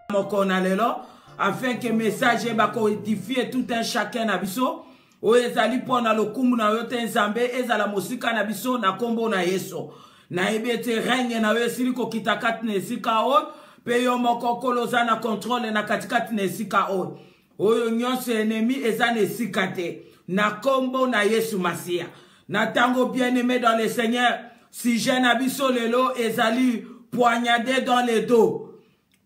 mokona lelo afin que message ba ko édifier tout un chacun na biso o ezali pona lokumu na yo te nzambe ezala musika na biso na kombo na Yesu na ebete règne na yo siliko kitakati na esika o pe yo moko koloza na contrôle na katikati na esika o oyo nyonso ennemi ezana esika te na kombo na Yesu Masia na tango bien-aimé dans le Seigneur si je nabiso lelo ezali poignardé dans le dos.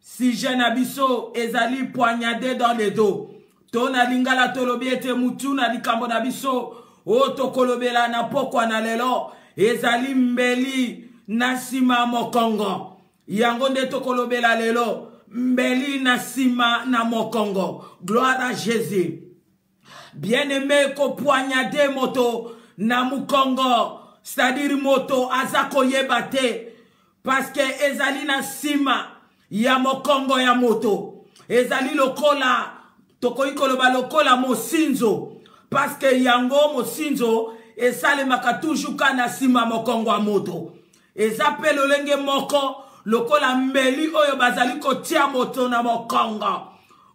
Si je nabiso ezali poignardé dans le dos. Tona lingala tolobi ete mutu na likambo nabiso. O tokolobela na pokwa na lelo. Ezali mbeli nasima mokongo. Yango nde tokolobela lelo. Mbeli nasima na mokongo. Gloire à Jésus. Bien-aimé ko poignardé moto na mukongo. C'est-à-dire moto azako yebate. Parce que ezali nasima. Ya mokongo ya moto. Ezali lokola. Tokoi koloba lokola mosinzo. Parce que yango mosinzo. Esale makatuju kana sima mokongo ya moto. Ezape lolenge moko. Lokola mbeli oyo bazali kotia moto na mokongo.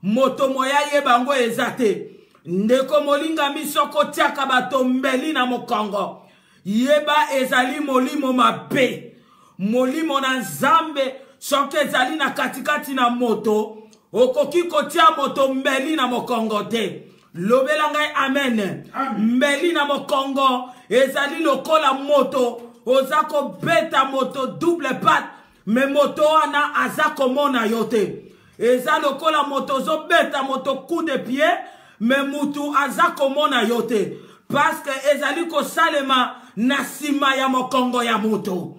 Moto moya yebango ezate. Ndeko molinga miso kotia kabato mbeli na mokongo. Yeba ezali molimo mabe. Molimo na nzambe. Soke ezali na katikati na moto. Okoki kotia moto mbeli na mokongo te. Lobela ngai amen. Mbeli na mokongo. Ezali lokola moto. Ozako beta moto double patte. Me moto wana azako mona yote. Eza lokola moto zo beta moto coup de pied. Me mutu azako mona yote. Parce que ezali ko salema nasima ya mokongo ya moto.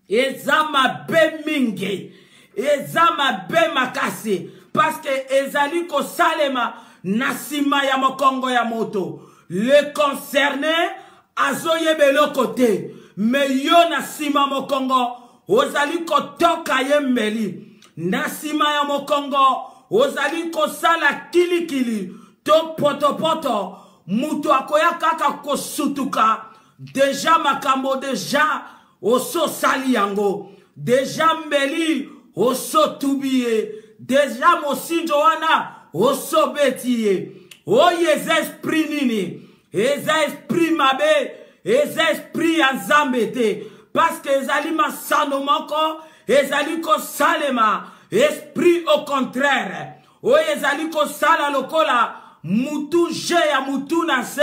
Ezama be mingi. Ezama be makasi. Parce que ezali ko salema nasima ya mokongo ya moto. Le concerné azoye belo kote. Me yo nasima mokongo. Ozali ko toka ye mbeli. Nasima ya mokongo. Ozali ko sala kili kili. To poto poto. Mutu akoya kaka ko sutuka. Deja makambo deja. Oso sali yango. Deja mbeli. Oso tubiye. Deja mosinjo wana. Oso betiye. Oye esprit nini. Eza esprit mabe. Eza esprit anzambete. Parce que ezali masano moko. Ezali ko salema. Esprit au contraire. Oye ezali ko sala lokola. Mutu je ya mutu nase.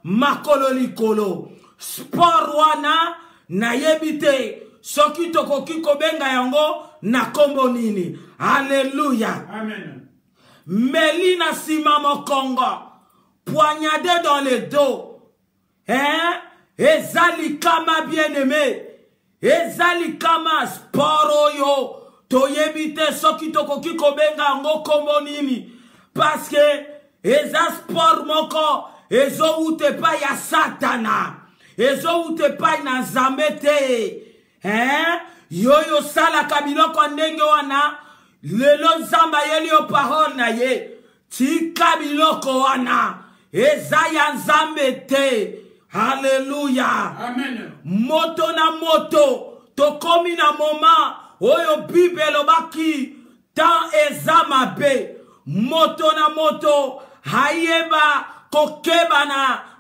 Makolo likolo. Sport wana. Na yebite. Soki tokoki kobenga yango. Na kombo nini. Alléluia. Amen. Melina sima mokongo. Poignardé dans le dos. Hein? Ezali kama bien-aimé. Ezali kama sport yo. Toyebite soki tokoki kobenga yango kombo nini. Parce que eza sport moko. Ezo ute pa ya satana. Ezo ute pa na zambete. Hein? Yoyo sala kabiloko ndenge wana. Lelo zamba yeli yo parole na ye. Ti kabiloko wana. Eza ya zambete. Alléluia. Amen. Moto na moto. Tokomi na moma. Oyo bibelo baki. Tan eza mabe. Moto na moto. Hayeba. Kokeba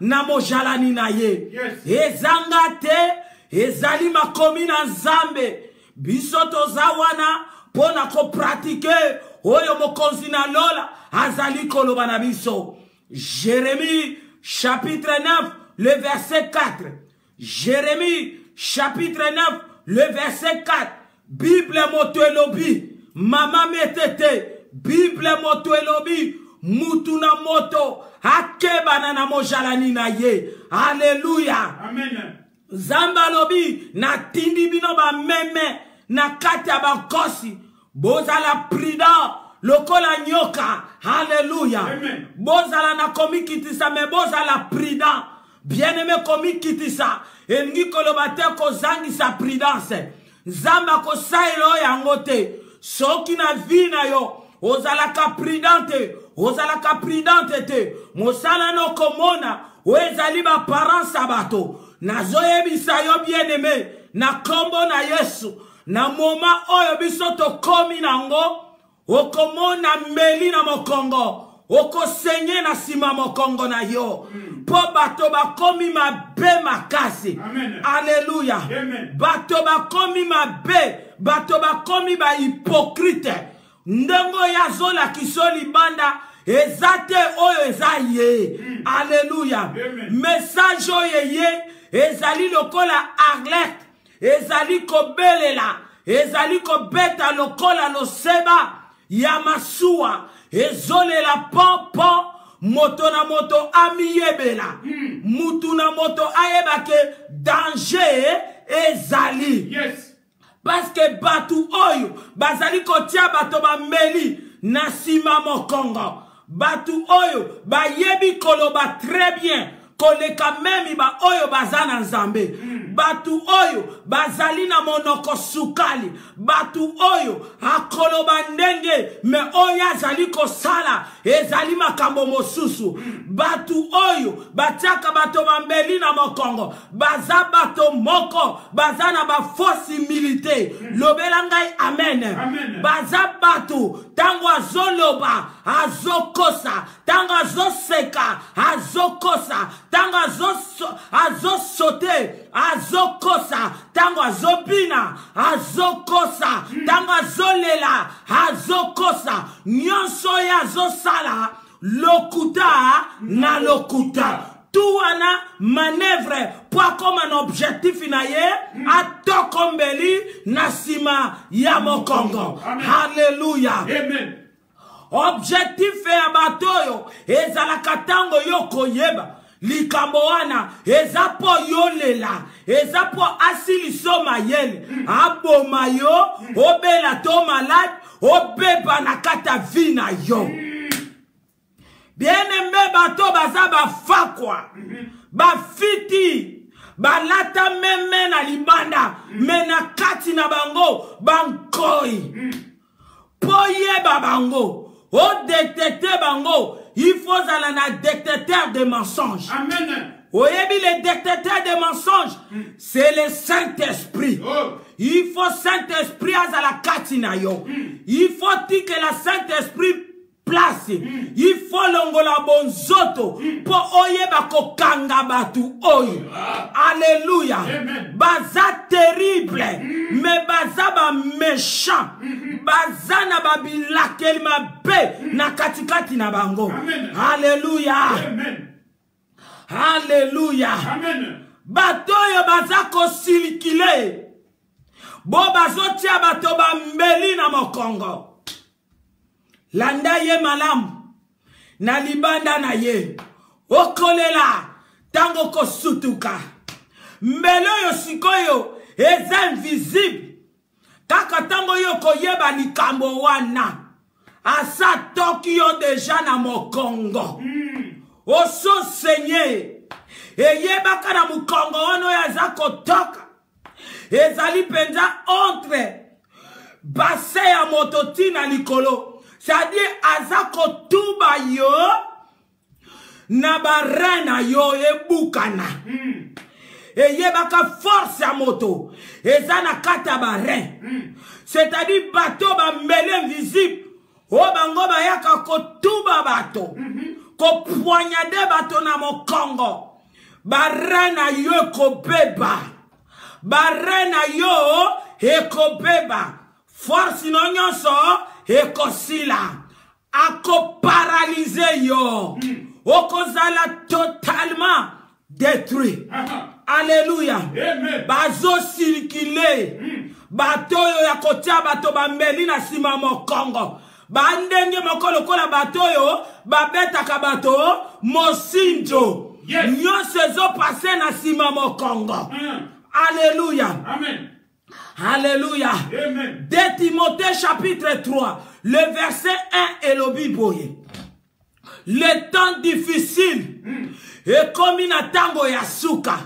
na mojalani na ye. Yes. Ezanga te. Ezali makomi na nzambe. Bisoto zawana. Pona ko pratike. Oyo mokonzi na lola. Azali koloba na biso. Jérémie chapitre 9. Le verset 4. Jérémie chapitre 9. Le verset 4. Bible moto elobi. Mama metete. Bible moto elobi. Mutuna moto. Hakeba na mojalani na ye. Alléluia. Amen. Zamba lobi. Na tindi bino ba meme. Na kata ba kosi. Bozala prida. Lokola nyoka. Alléluia. Amen. Bozala na komi kitisa. Me bozala prida. Bien-aimé komi kitisa. Engi kolobate ko zangi sa prudence. Zamba ko sailo yangote. Soki na vina yo. Ozala ka prudente. Ozala ka prudente te. Mosala no komona. Oezali ba parents sabato. Na zoye bisayo bien-aimé. Na kombo na Yesu. Na moma oyo biso to komi nango. okomona mbeli na mokongo, okosenye na sima mokongo na yo, po bato bakomi mabe makasi. Alléluia. Bato bakomi mabe, bato bakomi ba hypocrite. Ndengo ya zola kisoli banda, ezate oyo ezaye. Alléluia. Message oyo ye, ezali lokola Arlette, ezali kobelela, ezali kobeta lokola loseba, Yamasua, ezolela popo, moto na moto amiyebela, mutu na moto ayebake danger ezali. Yes. Parce que batu oyo, bazali kotia bato bambeli, na sima mokongo. Batu oyo, bayebi koloba très bien, koleka memi ba oyo bazana nzambe. Batu oyo, bazali na monoko sukali. Batu oyo, akoloba ndenge, me oyo azali kosala, ezali makambo mosusu. Batu oyo, batiaka bato bambeli na mokongo. Baza bato moko, bazana ba force milite. Lobelangai amen. Amen. Baza batu, tango azoloba, azokosa. Tango azoseka, azokosa. Tango azosote, azokosa. Tango azobina, azokosa. Tango azolela, azokosa. Nyonso ya azosala, lokuta na lokuta. Tout wana manœuvre pour comme un objectif inaye atokombeli na sima ya mokongo. Alléluia. Amen. Objectif ya batoyo ezalaka tango yoko yeba likambo wana ezapo yolela ezapo asiliso mayele aboma yo obela to malade obeba na kata vina yo. Bien-aimé bato baza bafakwa bafiti balata meme na libanda mena kati na bango bankoi poyeba bango o détecter bango il faut aller na détecteur de mensonges. Amen. Oyebi le détecteur de mensonges c'est le Saint-Esprit. Il faut Saint-Esprit azala kati na yo. Il faut que la Saint-Esprit place. Il faut longola bonzoto po oyeba ko kanga batu oyo. Alléluia. Baza terrible, mais baza ba méchant. Baza na babilakeli mabe na katikati na bango. Alléluia. Alléluia. Bato yo baza ko silikile. Bo bazo tia bato ba mbeli na mokongo. Landa ye malamu na libanda na ye okolela tango kosutuka mbelo yo sikoyo eza invisible kaka tango yo koyeba likambo wana asa Tokyo deja na mokongo oso senye eyeba na mokongo ono ya za kotoka ezali penza entre basse ya mototi na likolo. C'est-à-dire, azako tuba yo, na barena yo e bukana. E yebaka force ya moto, e zana kata baren. C'est-à-dire, bato ba mbele invisible, o bango ba yaka ko tuba bato, ko poignade bato na mokongo. Barena yo ko beba. Barena yo e ko beba. Force no nyonso, ekosila ako paralyser yo okozala totalement détruit. Alléluia. Bazo circuler bato yo ya kotia bato bambeli na sima mokongo bandenge mokolo kola bato yo babetaka bato mosinjo nyonso ezo passe na sima mokongo. Alléluia. Amen. Alléluia. 2 Timothée chapitre 3, le verset 1 et le Bible. Le temps difficile. Et comme na tango ya suka.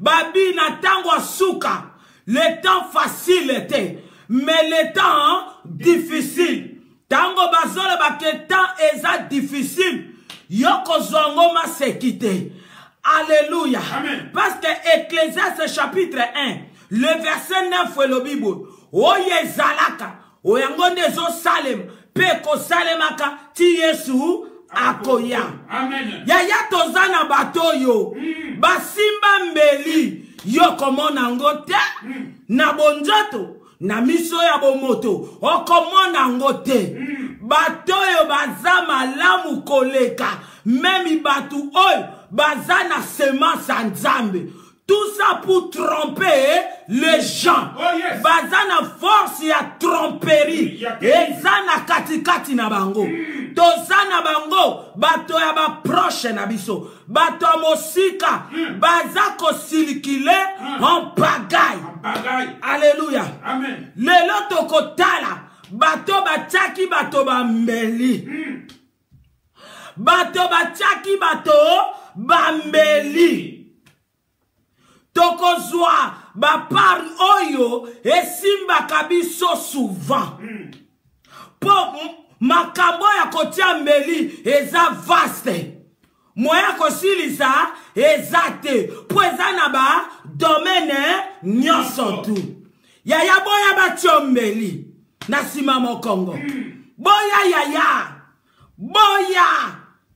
Babi na tango suka. Le temps facile était. Mais le temps difficile. Tango bazole bake temps eza difficile. Yoko zongo ma sekite. Alléluia. Amen. Parce que Ecclésiaste chapitre 1. Le verset 9 est le Bible. Oye zalaka. oyango nde ezosalema mpe kosalemaka ti Yesu akoya. Amen. Yaya toza na bato oyo basimba mbeli yo komona ngo te na bonjoto na miso ya bomoto okomona ngo te. Bato oyo baza malamu koleka memi batu oyo baza na semence ya Nzambe. Tout ça pour tromper les gens. Oh, yes. Baza na force ya tromperie. Eza na katikati na bango. Toza na bango bato ya ba proche na biso. Bato ya mosika baza ko silikile en pagaille. Alléluia. Amen. Lelo tokotala bato batiaki bato bambeli. Bato batiaki bato bambeli. Tokozwa bapar oyo esimbaka biso souvent. Po makambo ya kotia mbeli eza vaste. Moya kosilisa eza te. Po eza na ba domaine nyonso tu. Yaya boya batio mbeli na sima mokongo. Boya.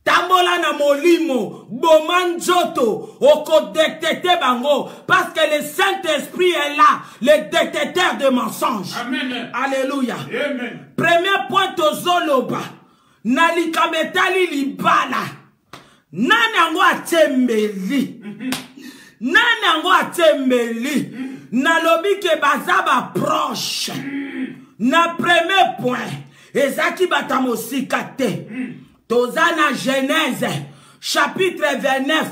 Tambola na molimo, bomanjoto, oko détecter bango, parce que le Saint-Esprit est là, le détecteur de mensonges. Amen. Alléluia. Amen. Premier point tozoloba, nalikametali libala, nanango atembeli, nanango atembeli, nalobi ke bazaba proche. Na premier point, ezaki batamosika te. Tozana Genèse, chapitre 29,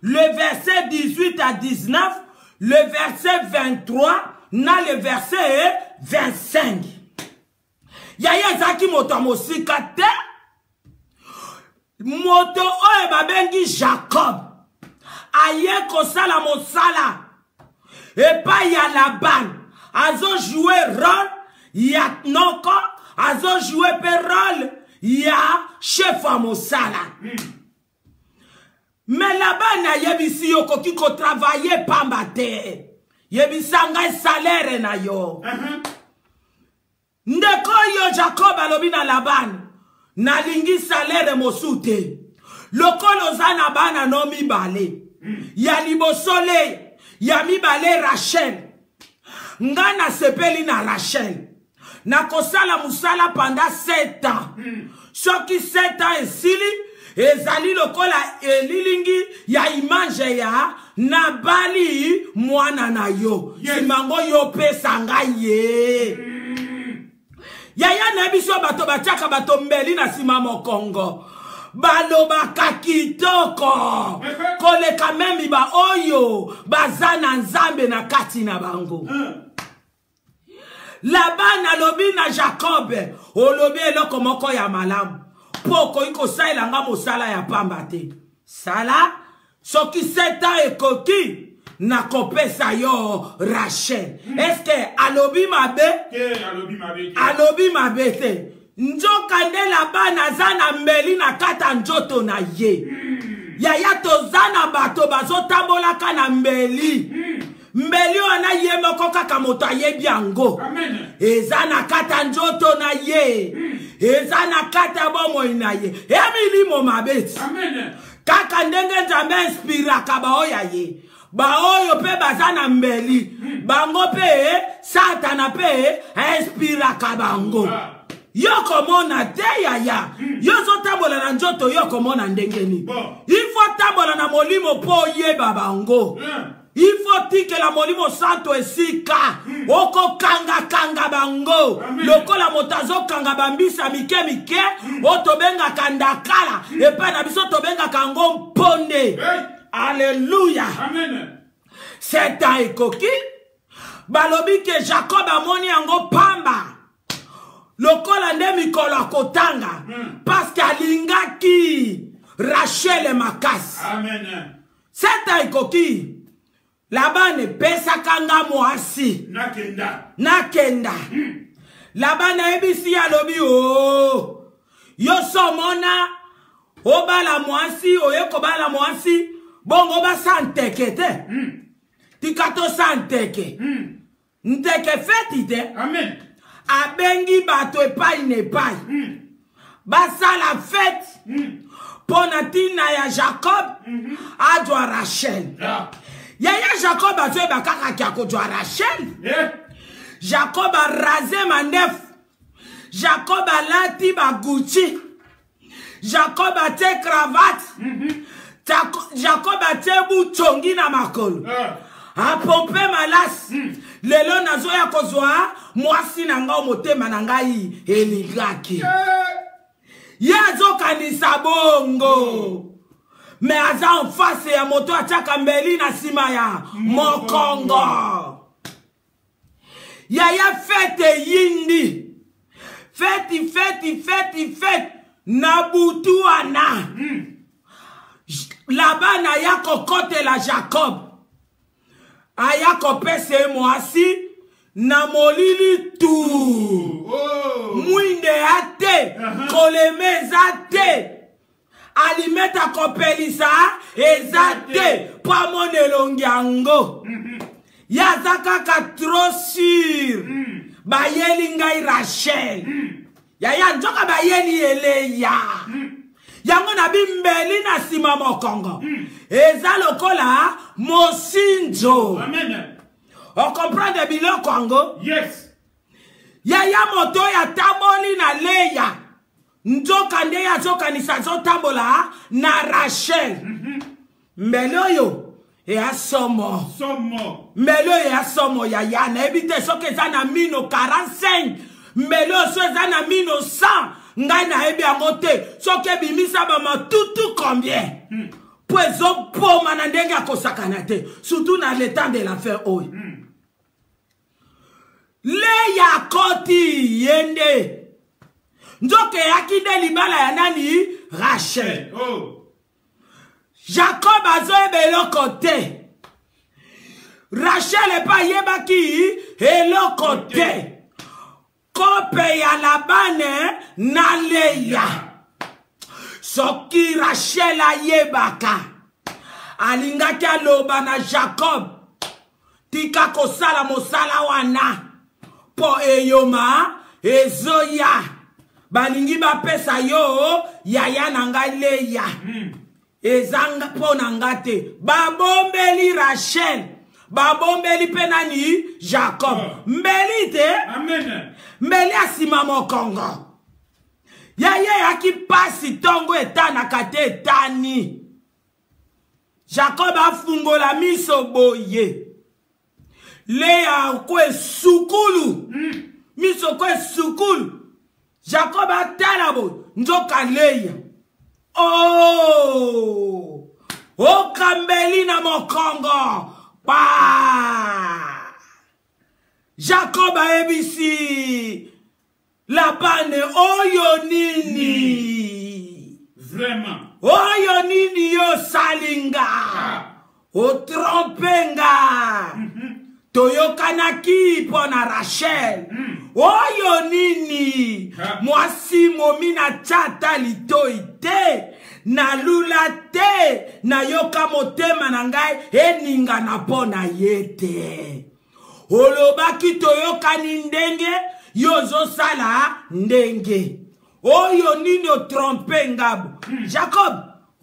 le verset 18 à 19, le verset 23, na le verset 25. Yaya zaki moto mosika te, moto oe babengi Jacob, aye kosala mosala, et pas ya Laban, azo jouer rôle, ya noko, azo jouer pe rôle, ya chef wa mosala. Mais là-bas na yebisi yo koki ko travailler pamba te. Yebisanga salaire na yo. Ndeko yo Jacob alobi na Laban na lingi salaire mosute. Lokolo zana bana no mibale. Ya libosole ya mibale Rachel. Ngana sepeli na Rachel. Na kosala musala pendant 7 ans. Soki 7 ans esili, ezali lokola elilingi ya image ya Nabali mwana na yo. Yes. Simango yo pesa ye. Yaya nebiso bato bachaka bato mbeli na simamo Kongo. Balobaka kitoko. Koleka memi ba oyo. Bazana Nzambe na kati na bango. Laban alobi na Jacob olobi eloko moko ya malamu poko iko saila nga mosala ya pamba te sala soki 7 ans ekoki na kopesa yo Rachel. Est-ce que alobi mabe? Alobi mabe te. Njoka nde Laban azana mbeli na kata njoto na ye. Yaya tozana bato bazotambolaka na mbeli. Mbeli wana ye moko kaka moto ayebi yango. Eza kata njoto na ye. Eza na kata bomoi na ye. Emilimo mabeti. Kaka ndenge Nzambe inspiraka baoya ye. Baoyo pe bazana mbeli. Bango pe Satana pe inspiraka bango. Yoko mona te yaya. Yozo tambola na njoto yoko mona ndengeni. Ifo tambola na molimo po ye babango. Il faut dire que la molimo santo esika oko kanga bango loko la motazo kanga bambisa mike otobenga kandakala epa na biso tobenga kango ponde. Alléluia. Amen. C'est un ekoki balobi ke Jacob amoni yango pamba loko la nde mikolo kotanga parce qu'alingaki Rachel makasi. Amen. C'est un ekoki Laban pesa kanga mwasi. Nakenda. Laban ebisi alobi o. Yo somona obala mwasi oyeko bala mwasi bongo ba santeke te. Tikato santeke. Nteke feti te. Amen. abengi bato epai na epai basala fête pona ntina ya Jacob adwa Rachel yaya Jacob azoyeba kaka kia kodwa Rachel Jacob arase mandefu Jacob alati ba Gucci Jacob ate cravate Jacob ate butongi na makolo apompe malas lelo nazoya kozwa mwasi na nga motema na ngai elingaki yazo kanisa bongo me aza en face ya moto ataka mbeli na sima ya mokongo yaya fete yindi fete na butu wana Labana ya kokote la Jacob aya kopese mwasi na molili tu mwinde ate kolemeza te alimeta kopelisa ezate pa monelongi yango yazaka ka trop sur bayeli ngai Rachel yaya njoka bayeli eleya yango na bimbeli na sima mokongo eza lokola mosinzo Amen. on comprend de biloko yango Yes. yaya moto ya tamboli na Leya njoka nde ya zokanisa zotambola na Rachel mbele oyo ya somo mbele oyo ya somo yaya na ebite soki eza na mino 45 mbele oyo so eza na mino 100 ngai na ebi yango te soki ebimisa bamatutu combien po ezopoma na ndenge akosakana te surtout na le temps de la fin oyo Leya koti yende njoke yakide libala ya nani Rachel Jacob azoyeba eloko te Rachel epa yebaki eloko te kope ya Labane na Leya soki Rachel ayebaka alingaki aloba na Jacob tika kosala mosala wana po eyoma ezoya balingi bapesa yo yaya na ngai Leya ezanga po na ngate babombeli Rachel babombeli penani Jacob mbeli te Amen. mbeli asima mokongo yaya yaki pasi tongo etanaka te etani Jacob afungola miso boye Leya kwe sukulu miso kwe sukulu Jacob atala bo njoka Leya okambeli na mokongo pa Jacob aebisi Labane oyo nini Vraiment. oyo nini yo salinga otrompenga toyokanaki pona Rachel oyo nini mwasi momi na chata litoi te na lula te na yoka motema na ngai eninga na pona yete olobaki toyokani ndenge yozo sala ndenge oyo nini otrompe ngabo Jacob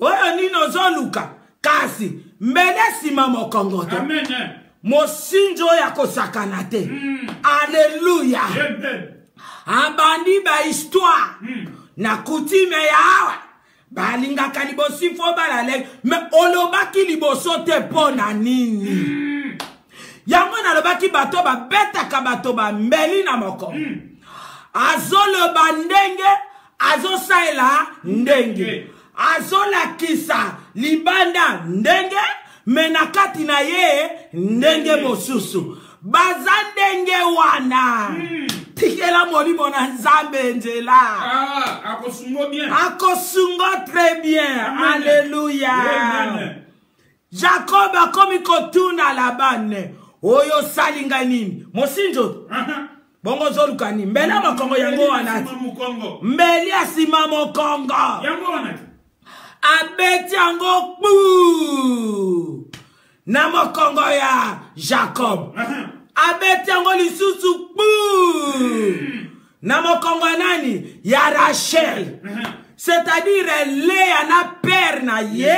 oyo nini ozoluka kasi mbele sima mokongo te Amen. mosinzo ya kosakana te Alléluia. Abandi ba histoire na coutume ya awa balingaka libosi fo balale me olobaki liboso te pona nini yango nalobaki bato babetaka bato bambeli na moko azoloba ndenge azosaela ndenge azolakisa libanda ndenge menakati na ye ndenge mosusu baza ndenge wana tikela molimo na nzambe nzela akosungo bien akosungo très bien. Alléluia. Jacob akomi kotuna Labane oyo salinga nini mosinzo bongo zoluka ni mbela mokongo yango wana mbeli asima mokongo yango wana abeti yango kpu na mokongo ya Jacob abeti yango lisusu kpu na mokongo nani ya Rachel. C'est-à-dire Léa na père na ye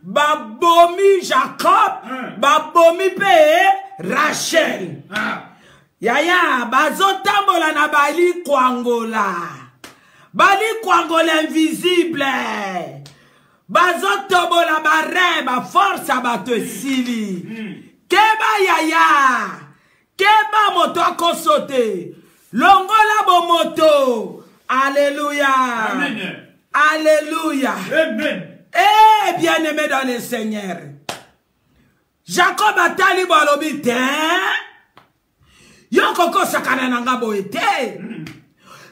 babomi Jacob babomi pe Rachel. Yaya bazotambola na bali kwangola. Bali kwangola invisible. Bazotobola bareba force abato sili. Keba yaya. Keba moto akosote. Longola bo moto. Alléluia. Amen. Alléluia. Amen. Eh, bien-aimé dans le Seigneur. Jacob a tali balobi te. Yo koko sakana nanga boete.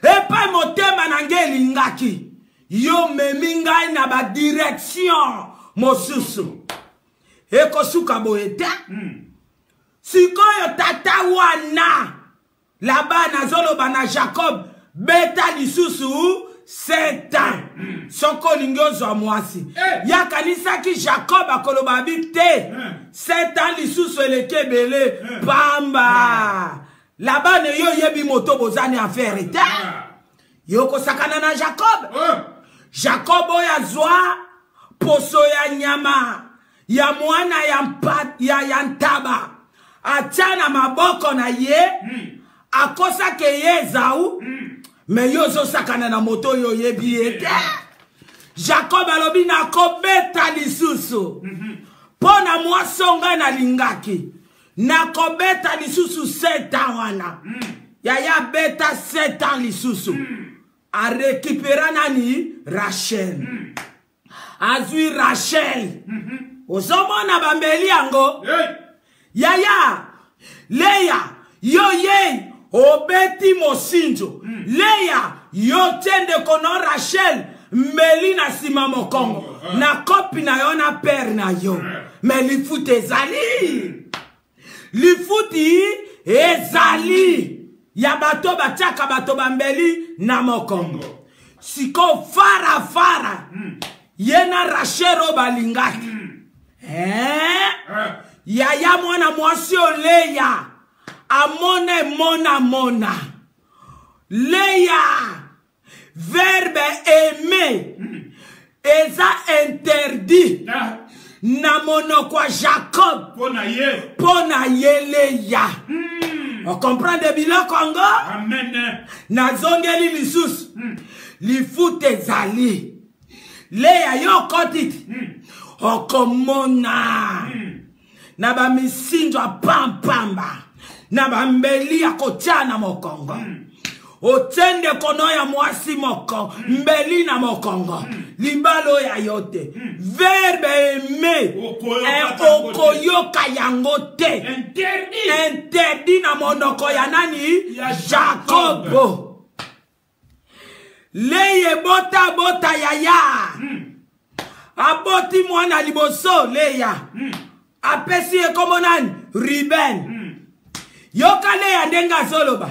Epa motema nangeli ngaki. Yo memingai na ba direction mosusu. Eko suka boete. Sikoyo tata wana. Là-bas na zolo bana Jacob. Beta lisusu 7 ans. Soko lingyozo amwasi. Ya kanisa ki Jacob akoloba bite. 7 ans lisusu eleke bele. Pamba. Là-bas ne yo yebi moto bozani affaire ete. Yo kosakana na Jacob. Jacob oya zwa poso ya nyama. Ya mwana ya ntaba. Achana maboko na ye. Akosa ke ye zau. Me yo zo sakana na moto yo yebi ete. Jacob alobi na kobeta lisusu. Pona mwasonga na lingaki. Na kobeta lisusu 7 ans wana. Yaya beta 7 ans lisusu. A récupérer nani Rachel. Azui Rachel. Ozomona bambeli yango. Yaya. Leia. Yo ye. Obeti mosinjo. Leia. Yo tende kono Rachel. Meli na sima mokongo. Na kopi na yo na père na yo. Me li futi ezali. Li futi ezali. Ya bato bachaka bato bambeli na mokongo. Siko fara. Yena Rachel balingaki. Yaya mwana mwasi Leia. Amone mona. Leia. Verbe aimer. Eza interdit. Na monokwa Jacob. Pona ye Leia. On comprend de bilo Congo? Amen. Na zongeli lisusu. Li fute zali. Leia yo kotit. Okomona. Na ba misinjo pampamba. Na ba mbeli ya kochana mokongo. Otende kono ya mwasi moko. Mbeli na mokongo. Limbalo ya yote. Verbe aimer. Okoyoka yangote. Interdit na monoko ya nani? Jacob. Leye bota yaya. Aboti mwana liboso Leia. Apesi ekomonani Ruben. Yoka Leia ndenga zoloba.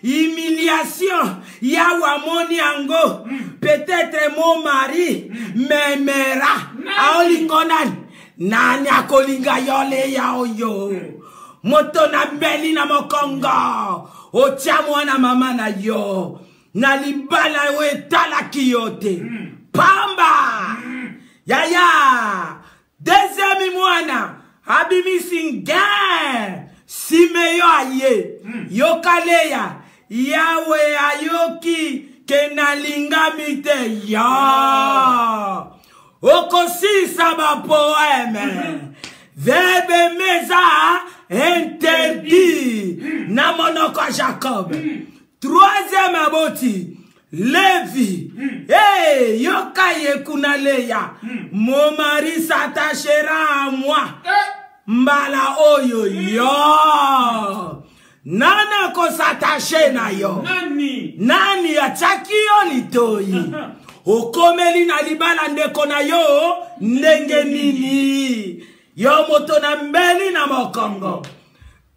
Humiliation ya wamoni ango. Peut-être mon mari m'aimera. Aolingonani. Nani akolinga yo Leia oyo. Moto na mbeli na mokongo. Ocha mwana mama na yo. Na libala we tala kiyote. Pamba. Yaya. Deuxième mwana. Abimisinga. Simeyo aye. Yoka Leia. Yawe ayoki. Kenalinga mite. Ya. Okosisa ba poème. Verbe meza. Interdit. Na monoko Jacob. Troisième aboti. Lévi. Hey, yoka ye kuna Leia. Mon mari s'attachera à moi. Mbala oyo yo. Nana ko s'attache na yo. Nani achaki yo litoi. Okomeli na libala ndeko na yo. Ndenge nini. Yo moto na mbeli na mokongo.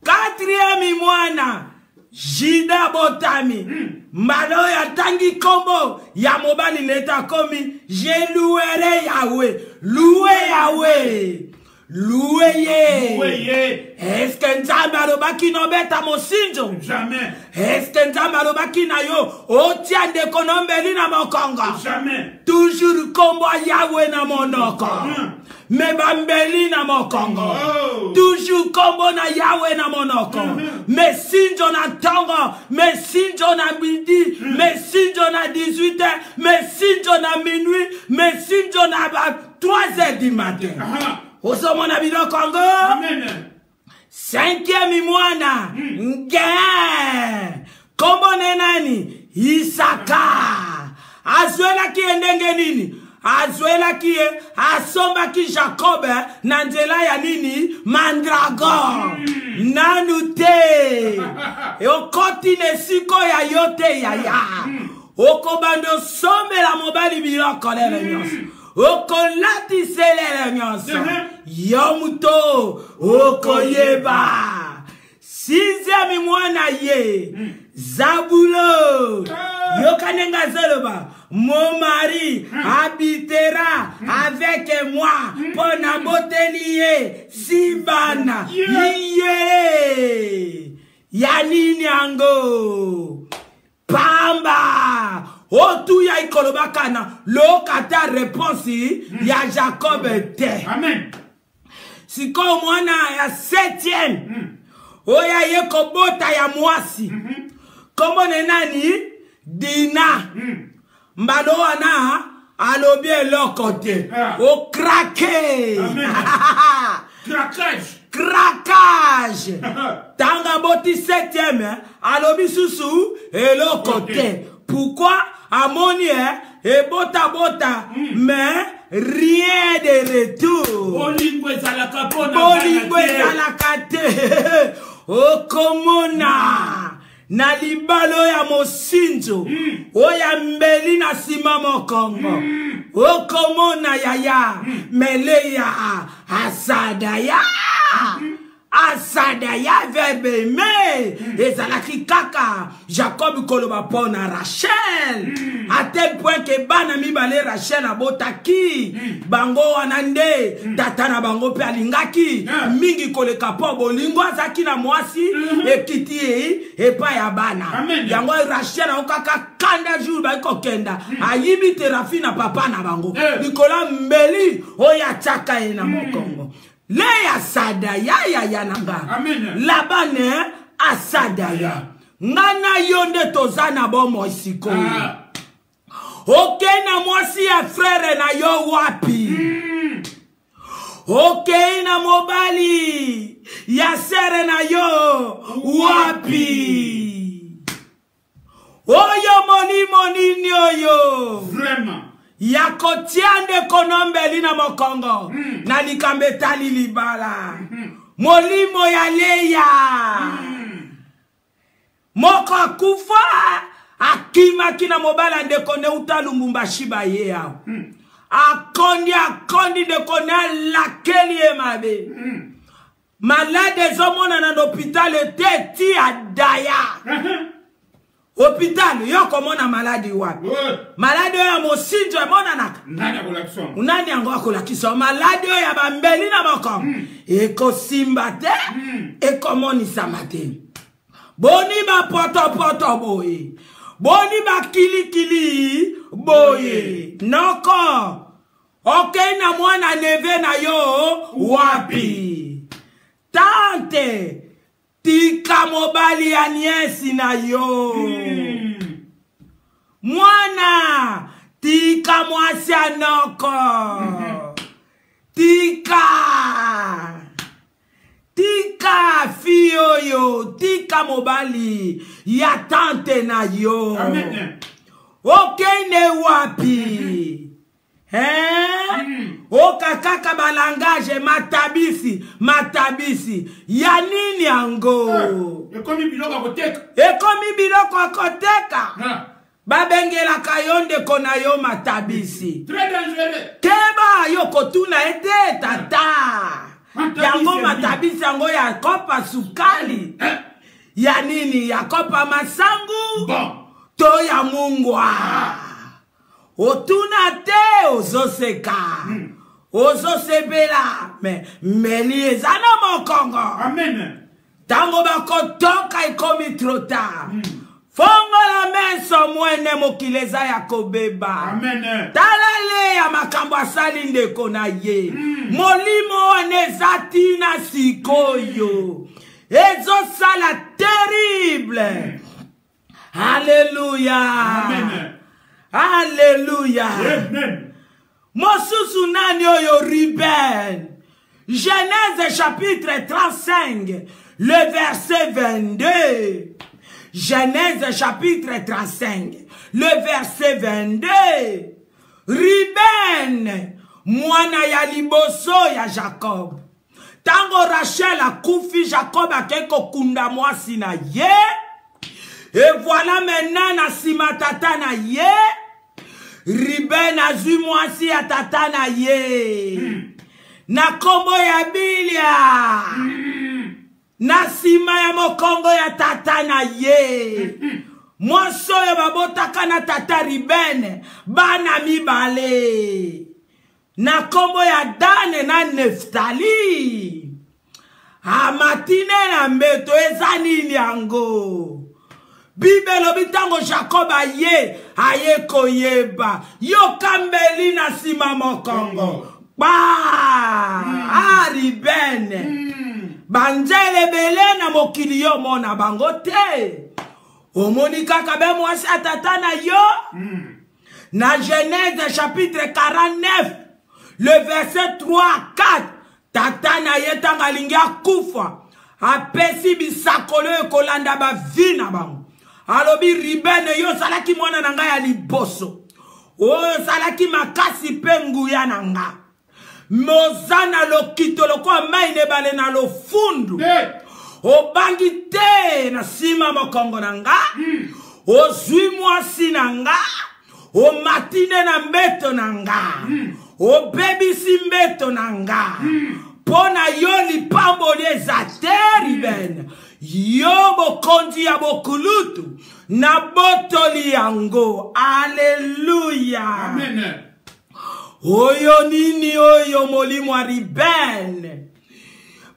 Quatrième mwana. Jida botami. Mbalo ya tangi kombo. Ya mobali leta komi. Je louerai Yahweh. Loué Yahweh. loué. Loué. Est-ce que nzambe alobaki nobeta mosinzo? Jamais. Est-ce que nzambe alobaki na yo otia ndeko nombeli na mokongo? Jamais. Toujours kombo Yahweh na monoko. Me bambeli na mokongo. Toujours kombo na Yahweh na monoko. Me sinjo na tongo. Me sinjo na midi. Me sinjo na 18h. Me sinjo na minuit. Me sinjo na 3h du matin. Osomona bilo Congo. Amen. 5e mwana. Nge. Kombo nenani? Isaka. Azuela ki endenge nini? Azuela ki asomba ki Jacob na nzela ya nini? Mandragon. Nanu te. Okoti nesiko ya yote ya ya. Okobando sombe la mobali biloko lele nyonso. Okolati selele nyonso. Yomuto okoyeba. 6e mwana ye. Zabulo. Yokanenga zoloba. Mon mari habitera avec moi pour nabotelier Sibana. Yé. Yanini ango. Pamba. Otu ya ikolobakana. Lokata réponse ya Jacob te. Amen. Siko mwana ya 7e. Oya ye kobota ya mwasi. Kombo nenani? Dina. Mbalo wana alobi elokote. O krake. Craquage. Craquage. Tanga boti 7e. Alobi susu elokote. Pourquoi? Amoni et bota bota. Mais rien de retour. Bolingo ezalaka pona. Bolingo ezalaka te. Okomona. Na libalo ya mosinzo. Oya mbeli na sima mokongo. Okomona yaya. Meleya asadaya. Asadaya verbe me. Ezalaki kaka. Jacob koloba pona Rachel. À tel point que bana mibale Rachel abotaki. Bango wanande. Tatana bango pe alingaki. Mingi koleka po bolingo azaki na mwasi. Ekiti epa ya bana. Yango Rachel okaka kanda jour ba kokenda. Ayibi terafi na papa na bango. Nikola mbeli oya chaka ena mokongo. Leya sadaya ya nanga. Labane asadaya. Ngana yonde tozana bomo isiko. Okay na mwasi ya frere na yo wapi. Okay na mobali ya sere na yo wapi. Oyo moni ni oyo. Vraiment. Yakotiande konombeli na mokongo. Na likambetali libala. Molimo ya leya. Moko kufa. Akima kina mobala ndekone utalumumba shiba ye yao. Akondi ndekone lakeli e mabe. Malade zomona na l'hôpital teti adaya. Hôpital, yo komona malade wapi? Malade ya mosinzo emona naka. Nani akolakisa? Nani yango akolakisa? Malade ya bambeli na moko. Eko simba te, eko monisa mate. Boni ba poto boye. Boni ba kili boye. Noko. Okay na mwana neve na yo wapi? Tante. Tika mobali ya niesi na yo. Mwana. Tika mwasi anoko. Tika. Tika fiyo yo. Tika mobali ya tante na yo. Amen. Okende wapi? Okakaka balangage matabisi ya nini yango? Ekomi biloko akoteka. Ekomi biloko akoteka. Babengela kayonde kona yo matabisi. Très dangereux. Keba yo kotuna ete tata. Yango matabisi yango ya kopa sukali. Ya nini? Ya kopa masangu. Bon. To ya mungwa. Otuna te ozoseka. Ozo sebela. Mais meli ezana mokongo. Amen. Tango bako toka ikomi trop tard. Fongola menso mwene mokileza ya kobeba. Amen. Talale ya makambo asali ndeko na ye. Molimo wanezati na sikoyo. Ezo sala terrible. Alléluia. Amen. Alléluia. Amen. Mosusu nani oyo Ruben. Genèse chapitre 35, le verset 22. Genèse chapitre 35, le verset 22. Ruben, mwana ya liboso ya Jacob. Tango Rachel a koufi Jacob a keko kunda mwasi na ye. Et voilà maintenant na sima tata na ye. Ruben a zu mwasi ya tata na ye. Na kombo ya Bilia. Na sima ya mokongo ya tata na ye. Mwaso ya babotaka na tata Ruben. Bana mibale. Na kombo ya Dane na Neftali. Amatine na mbeto ezanini yango. Bibelo bitango Jacob aye koyeba. Yo kambeli na sima mokongo. Ruben. Banjele bele na mokili yo mona bango te. Omoni kaka be mwasi atata na yo. Na Genèse chapitre 49. Le verset 3 4. Tata na ye tanga lingi akufa. Apesi bisakolo ekolanda ba vina bango. Alobi Ruben yo salaki mwana nanga ya liboso. Oyo salaki makasi pengu ya nanga. Mozana lokito loko maine bale na lo fundu. Obangi te na sima mokongo nanga. Ozwi mwasi nanga. O matine na mbeto nanga. O baby si mbeto nanga. Pona yo li pambo leza te Ruben. Yo bokondi ya bokulutu. Na botoli yango. Alléluia. Amen. Oyo nini oyo molimo wa Ruben.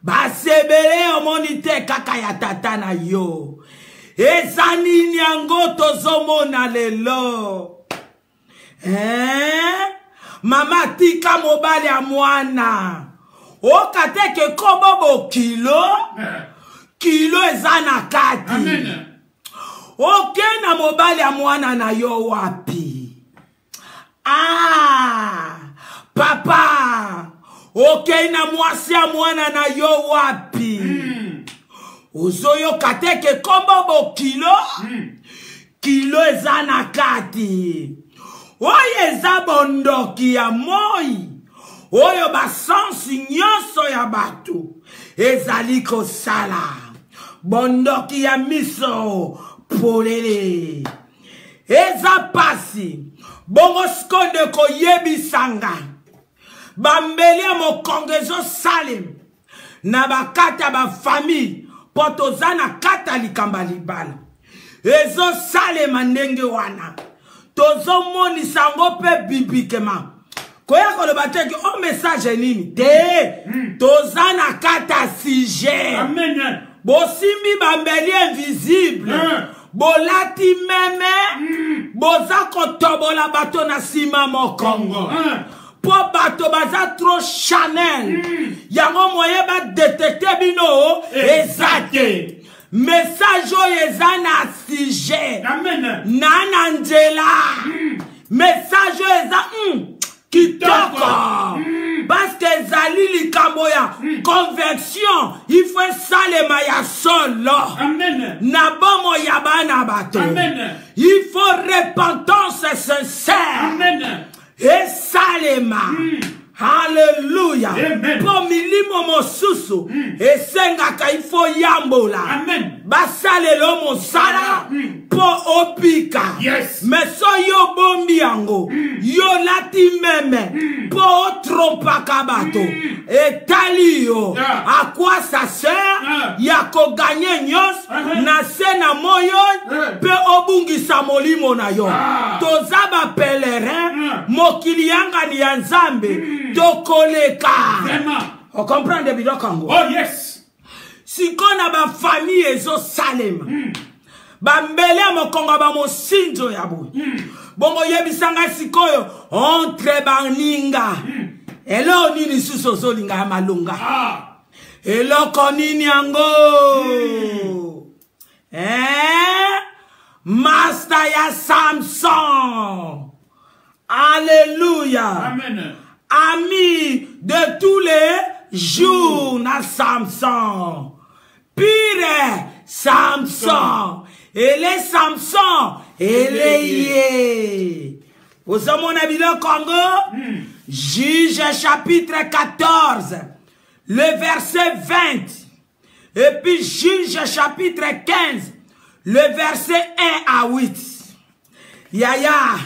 Basebele omonite kaka ya tata na yo. Eza nini yango tozomona lelo. Mama tika mobali ya mwana. Okateke kobobo kilo. Kilo eza na kati. Amen. Okena mobali ya mwana na yo wapi. Papa. Okena mwasi ya mwana na yo wapi. Ozoyo kateke kobobo kilo. Kilo eza na kati. Oyo eza bondoki ya moi. Oyo basansi nyonso ya bato. Ezali kosala. Bondoki ya miso. Polele. Eza pasi. Bongo skonde ko yebi sanga. Bambelia mokongezo salim. Na bakata ba famille. Potozana kata likamba libala. Ezo salema ndenge wana. Tozo moni sango pe bibikema. Koya kolo bateki o message nini. Te. Tozana kata sujet. Amen. Bosimbi bambeli invisible. Bolati meme. Bozako tobola bato na sima mokongo. Po bato baza trop Chanel. Yango moye ba détecter bino. Exacte. Message eza na sujet. Amen. Nanangela. Message eza kitoko. Parce que zali likambo ya conversion. Il faut salema ya solo. Amen. Na bomo ya bana bato. Amen. Il faut repentance sincère. Amen. Et salema. Alléluia. Amen. Po milimo mosusu. Esenga ka ifo yambola. Amen. Basalelo mosala. Po opika. Yes. Meso yo bombi yango. Yo lati meme. Po trompa kabato. Etali yo. À quoi ça sert? Yako gagner nyos. Na sena moyo. Pe obungi sa molimo na yo. Tozaba pèlerin. Mokili yanga ni yanzambe. tokoleka. Vraiment. On comprend de biloko kango. Oh yes. Si qu'on a ba famille ezo salem. Ba mbele mokongo ba mosinzo ya bo. Bongo yebisanga sikoyo entre baninga. Elo nini susozo linga malunga. Elo konini yango. Master ya Samson. Alléluia. Amen. Ami de tous les jours na Samson. Pire Samson. Et les Samson. Et les vous avez mon avis le Congo? Juge chapitre 14. Le verset 20. Et puis Juge chapitre 15. Le verset 1 à 8. Yaya.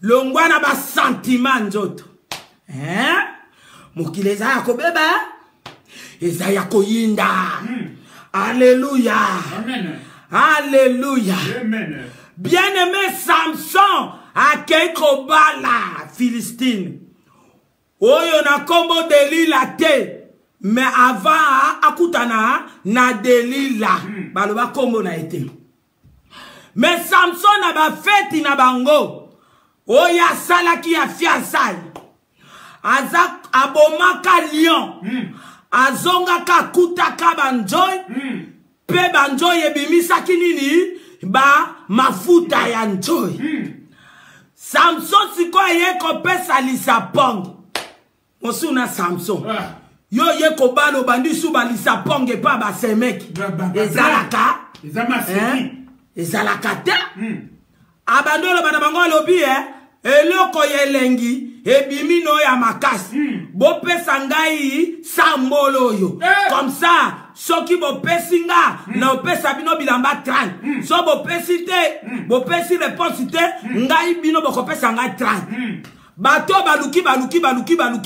Longwana ba sentiment nzoto. Mukileza yako beba. Eza yako yinda. Alléluia. Amen. Alléluia. Amen. Bien-aimé Samson a keiko bala Philistine. Oyo na kombo Delila te. Mais avant akutana na Delila. Baloba kombo na ete. Mais Samson na ba feti na bango. Oya salaki ya fiançailles. Aza abomaka lion. Azonga ka kutaka banjoy. Pe banjoy ebimisaki nini ba mafuta ya njoy. Samson siko yeko pesa lisapong. Mosuna Samson. Yo yeko balo bandisu ba lisapong e pa ba semeki. Ezalaka. Ezalaka te. Abandolo bana bango lobi eloko yelengi ebimino ya makasi. Bo pesa ngai sambolo yo. Comme ça soki bo pesinga na pesa bino bilamba 30. So bo pesite, bo pesi réponse te ngai bino bo pesa ngai 30. Bato baluki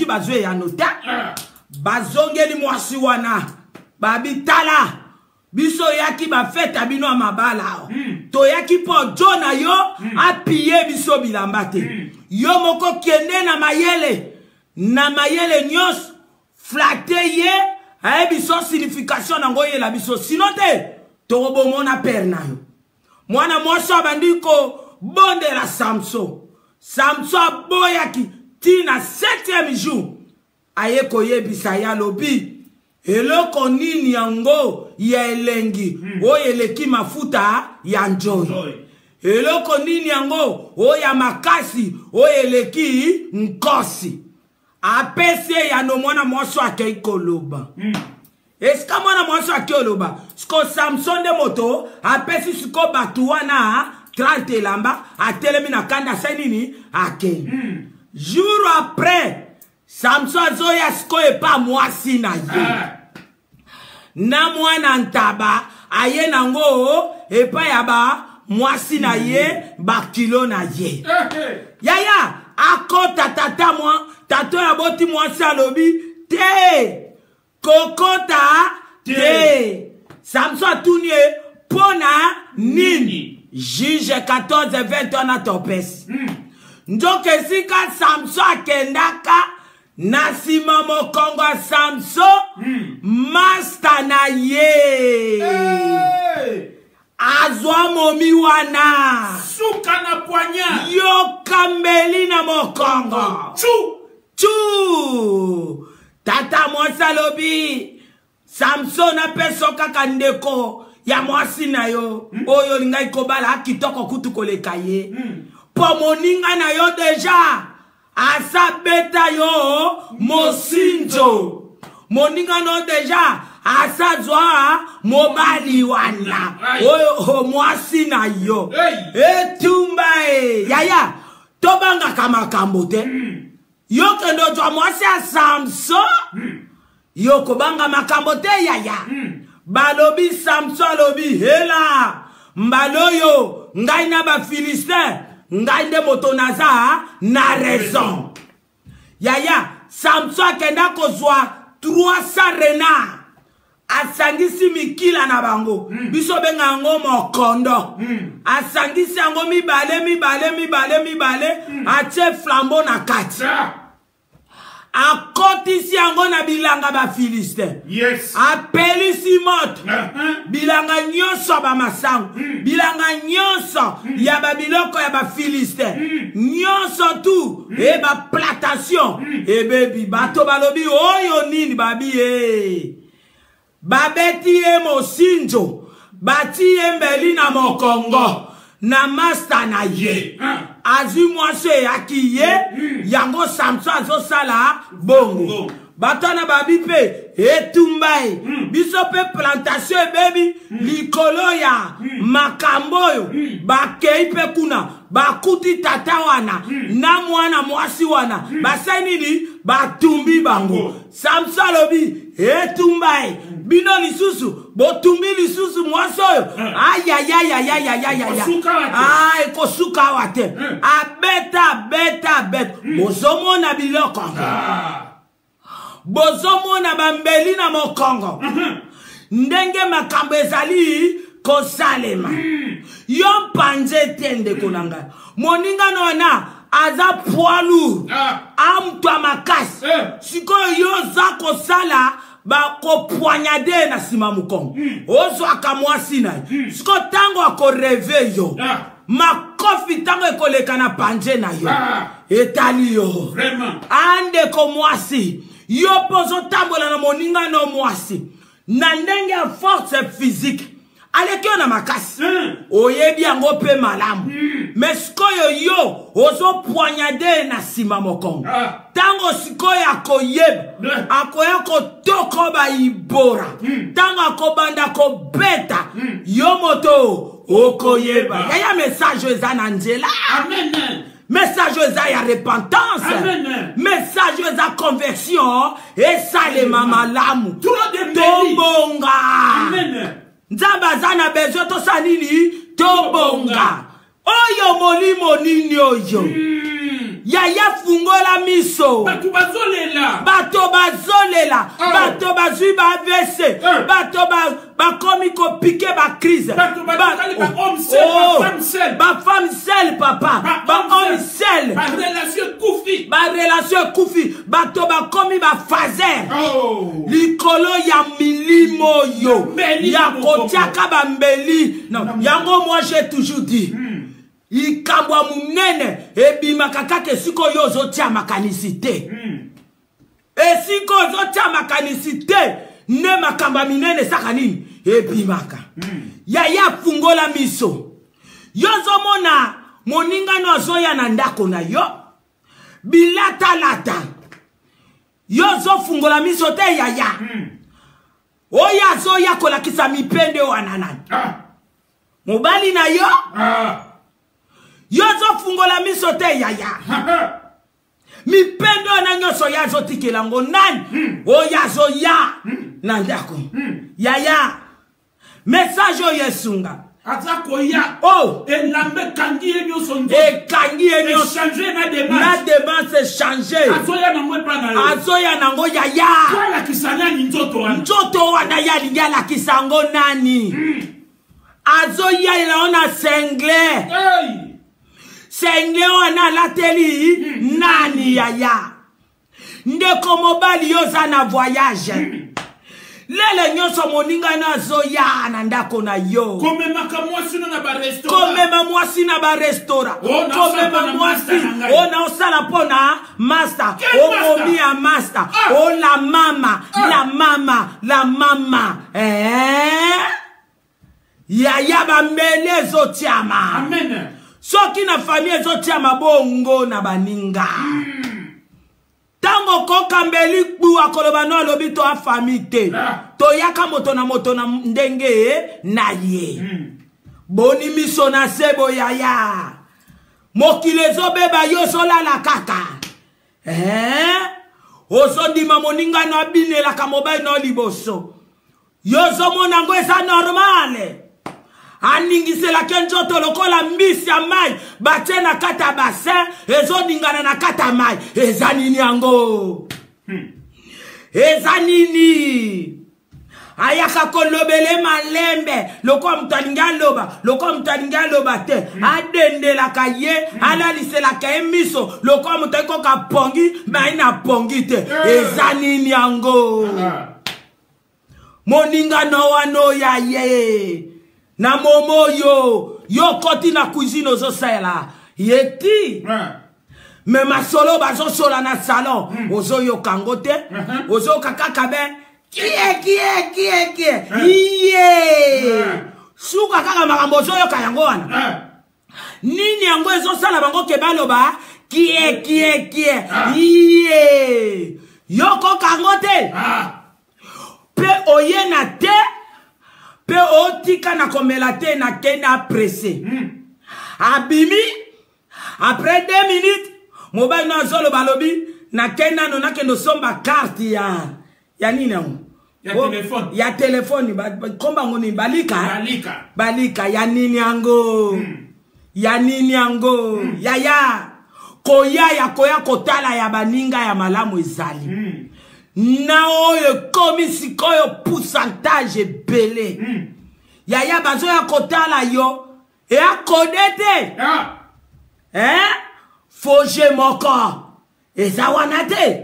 bazwe ya nota. Bazongeli mwasi wana. Babitala. Biso yaki ba feta bino amabala. To yaki po jona yo apiye biso bilamba te. Yo moko kende na mayele. Na mayele nyos flatte ye biso signification nango ye la biso sinote to bomona père na yo. Mwana mwasi abandiko bonde la Samson. Samson boyaki tina 7e jour ayeko yebisa ya lobi. Eloko nini yango ya elengi oyeleki mafuta ya njoy. Eloko nini yango oya makasi oyeleki nkosi. Apese ya no mwana mwasi ake koloba. Eska mwana mwasi ake koloba. Sko Samson de moto apesi siko batu wana 30 lamba atelemi na kanda senini ake. Jour après Samson azoya siko epa mwasi na ye. Na mwana ntaba aye nango epa yaba mwasi na ye bakilo na ye. Yaya akota tata mwa tato ya boti mwasi alobi te kokota te. Samson atunye pona nini. Juge 14:20 na topesi. Njoke sika Samson akendaka nasima mokongo Samson master na ye. Azwa momi wana Suka na poignard. yo kambeli na mokongo chu tata mwasa lobi Samson apeso kaka ndeko ya mwasi na yo oyo linga ikobala kitoko kutu koleka ye po moninga na yo deja asa beta yo mosinzo moninga no deja asa zwa mobali wana oyo mwasi na yo etumba yaya tobanga kama kambote yo kendo zwa mwasi a Samson yo kobanga makambote yaya balobi Samson lobi hela mbaloyo ngai na ba Philistin ngai nde moto naza na raison yaya Samson kenda kozwa 300 renards asangisi mikila na bango biso benga ngo mokondo asangisi yango mibale atie flambeau na kati akotisi yango na bilanga ba Philistin. Yes. Apelisi moto. Bilanga nyonso ba masango. Bilanga nyonso ya ba biloko ya ba Philistin. Nyonso tu e ba plantation. E bebi bato balobi oyo nini babi e. Babeti e mosinjo. Bati e mbeli na mokongo. Na master na ye. Azu mwase yaki ye. Yango Samson azo sala bongo. Batana babi pe etumbai. Biso pe plantation baby. Likolo ya makamboyo. Bakei pe kuna. Bakuti tata wana. Na mwana mwasi wana. Basai nini? Batumbi bango. Samson lobi etumbai. Bino lisusu. Botumbi lisusu mwasoyo. Ayayayayayayayaya. Ay kosuka wate. Abeta. Bozomo na biloko. Bozomo na bambeli na mokongo. Ndenge makambo ezali kosalema. Yon panze tende konanga. Moninga nona aza poilu. Amtwa makasi. Siko yoza kosala bako poignade na sima mukongo. Ozo akamwasi na. Siko tango ako reveyo. Makofi tango ekoleka na panje na yo. Etali yo. Vraiment. Ande ko mwasi. Yo pozo tambola na moninga no mwasi. Na ndenge ya force physique. Alekyo na makasi. Oyebi yango pe malamu. Meskoyo yo ozo poignade na sima mokongo. Tango sikoyo akoyeba. Akoya kotoko ba ibora. Tango akobanda ko beta. Yo moto okoyeba. Yaya message eza na nzela. Amen. Message eza ya repentance. Amen. Message eza conversion. Et ça les mamalamu. Tobonga. Amen. Nzamba zana bezo to sanini. Tobonga. Oyo molimo nini oyo. Yaya fungola miso. Bato bazolela. Bato bazui ba AVC. Bato bakomi ko piqué ba crise. Bato bakali ba homme seul, ba femme seule. Ba femme seule papa. Ba homme seul. Ba relation koufi. Ba relation koufi. Bato bakomi ba fazer. Likolo ya milimo yo. Ya kotiaka ba mbeli. Non, yango moi j'ai toujours dit. Ikambwa munene ebima kakake siko yo zotia makanisite. Siko zotia makanisite ne makamba minene saka nini ebimaka. Yaya fungola miso. Yozo mona moninga no azoya na ndako na yo. Bilata. Yozo fungola miso te yaya. Oya zoya kolakisa mipende wananani. Mobali na yo. Yozo fungola miso te yaya. Mipendo na nyoso yazo tikelango nani. Oyazo ya. Nandako. Yaya. Message o yesunga. Atako ya. Oh. Elambe kangi enyo sonjo. Kangi enyo. Changer na démarche. Na démarche se changer. Azoya nango pana yo. Azoya nango yaya. Wala kisanya ni njoto wana. Njoto wana ya lingala kisango nani. Azoya ilaona sengle. Hey. Sengle wana lateli nani yaya. Ndeko mobali yoza na voyage. Lele nyoso moninga na zoya na ndako na yo. Komema mwasi na ba restaurant. Komema mwasi na ba restaurant. Komema mwasi. Ona osala pona master. Omomi ya master. O la mama. La mama. Yaya bambele zotiama. Amen. Soki na famille zotiama bongo na baninga. Tango koka mbeli kbu akoloba no alobi to a famille te. To yaka moto na ndenge na ye. Boni miso na sebo yaya. Mokile zo beba yo sola la kaka. Ozo di mamoninga no abine la kamobai no liboso. Yo zo monango esa normale. Aningise la kenjoto lokola mbisi ya mai. Bate na kata bassin. Ezo ningana na kata mai. Eza nini yango. Eza nini. ayaka kolobele malembe loko mutalinga loba loko mutalinga loba te adendelaka ye alaliselaka ye miso loko mutako ka pongi baina pongi te eza nini yango moninga no wano ya ye na momo yo koti na cuisine ozo sala yeti me masolo bazo sola na salon ozo yo kangote ozo kakaka be kie suka kaka makambo ozo yo kayango wana nini yango ezo sala bango ke baloba kie yoko kangote pe oye na te pe otika na komela te na kena pressé abimi après 2 minutes mobile na zolo balobi na kena no na kendo somba carte ya nini yango ya telefone komba ngoni balika ya nini yango ya koya kotala ya baninga ya malamu ezali na oyo komi sikoyo pourcentage belé yaya bazo ya kotala yo e akodete foje moko eza wana te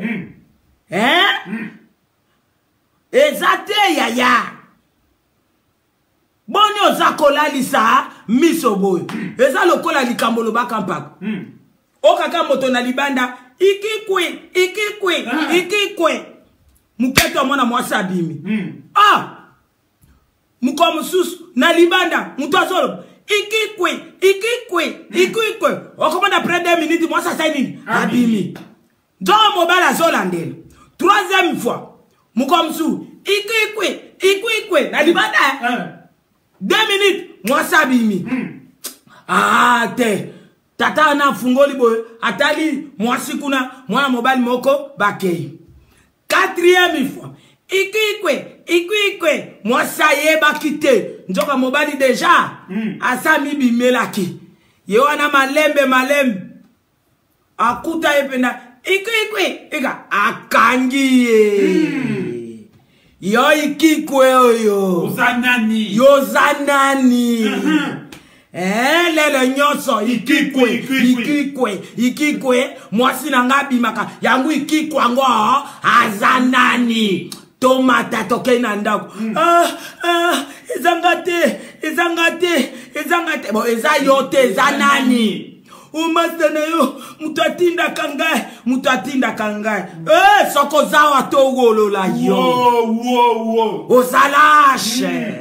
eza te yaya boni oza kolalisa miso boyo eza lokola likambo lobaka mpaka okaka moto na libanda ikikwe muketo mwana mwasi abimi mukomususu na libanda mutu azolo ikikwe okomanda après 2 minutes mwasi asai nini abimi ndo mobala azolandela 3e fois mukomusu ikikwe na libanda 2 minutes mwasi abimi te tata na fungoli boy atali mwasi kuna mwana mobali moko bakei 4e fois ikikwe mwasa yeba kite njoka mobali deja asami bimelaki ye wana malembe akuta ependa ikikwe ega akangiye yo ikikwe oyo yozanani lele nyoso ikikwe mwasi nanga bimaka yangu ikikwa ngo azanani tomata toke na ndako ezangate bo eza yote ezanani umasene yo mutatinda kangai soko zawa togolola yo ozalashe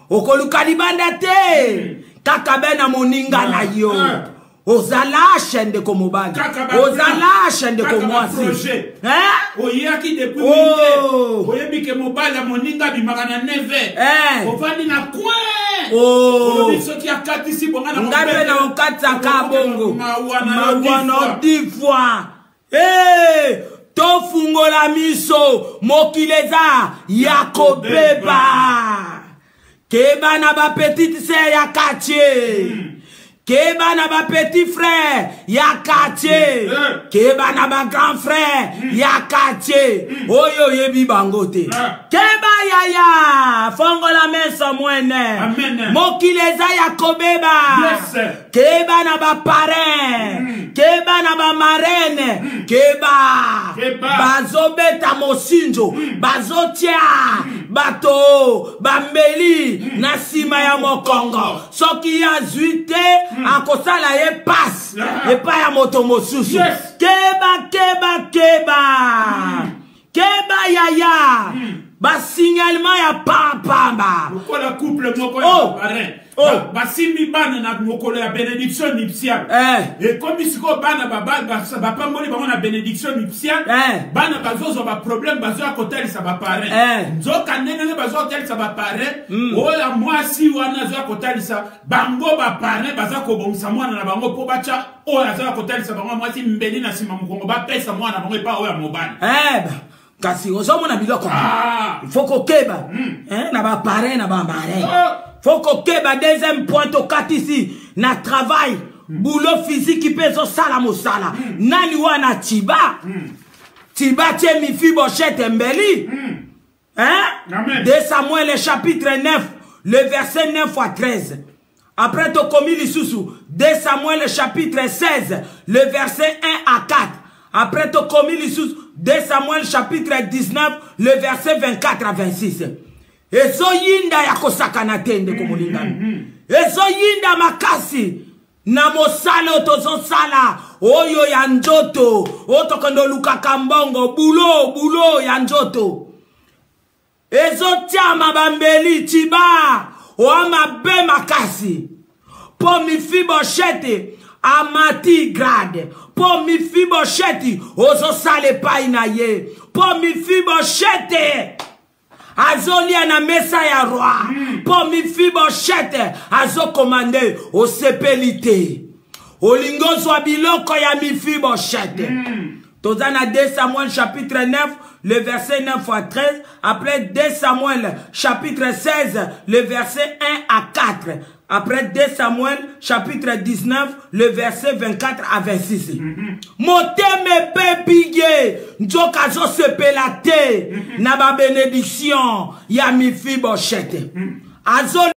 okoluka libanda te kakabe na moninga na yo ozalashe ndeko mobali ozalashe ndeko mwasi oyaki depuis minde oyebike mobali moninga bimaka na 9 ovandi na coin oyobisoki akatisi bongana ngabe na okatsa ka bongo mawana 10 fois tofungola miso mokileza yakobeba keba na ba petite sœur ya quartier keba na ba petit frère ya quartier keba na ba grand frère ya quartier oyo yebi bangote keba yaya fongola mesa mwene mokileza ya kobeba keba na ba parrain keba na ba marraine keba bazobeta mosinzo bazotia bato bambeli na sima ya mokongo soki ya zuite akosala ye passe epa ya moto mosusu keba yaya basignalement ya pamba lokola couple moko ya parrain basimbi bana na mokolo ya bénédiction nuptiale ekomi siko bana bapamboli bango na bénédiction nuptiale bana bazozwa baproblème bazoya kotalisa baparrain nzoka ndenge bazoya kotalisa baparrain oyo mwasi wana azoya kotalisa bango baparrain baza kobongisa mwana na bango mpo batya oyo azoya kotalisa bango mwasi mbeli na nsima mokongo bapesa mwana bango epa oyo ya mobali kasi ozomona biloko foko keba na ba parrain na ba marraine foko keba deuxième point okatisi na travail boulot physique peso sala mosala nani wana tiba tie mifi bochette mbeli Hein? Amen. 2 Samuel chapitre 9, le verset 9 à 13. Après to commis l'issoussou. 2 Samuel chapitre 16, le verset 1 à 4. Après to commis l'issoussou. 2 Samuel chapitre 19, le verset 24 à 26. Ezo yinda ya kosakana tende komulingana. Ezo yinda makasi. Na mosala otozo sala. Oyo ya njoto. Otokondo luka kambongo. Bulo ya njoto. Ezo tiama bambeli tiba. Oama be makasi. Po Mephibosheth amati grade. Po Mephibosheth ozo sale paina ye. Po Mephibosheth azolia na mesa ya roi. Po Mephibosheth azo komande o sepelite. Olingozo wa biloko ya Mephibosheth. Tozana 2 Samuel chapitre 9, le verset 9 à 13. Après 2 Samuel chapitre 16, le verset 1 à 4. Après 2 Samuel chapitre 19, le verset 24 à 26. Moteme pepige, njoka zo sepelate, na ba bénédiction ya Mephibosheth. Azo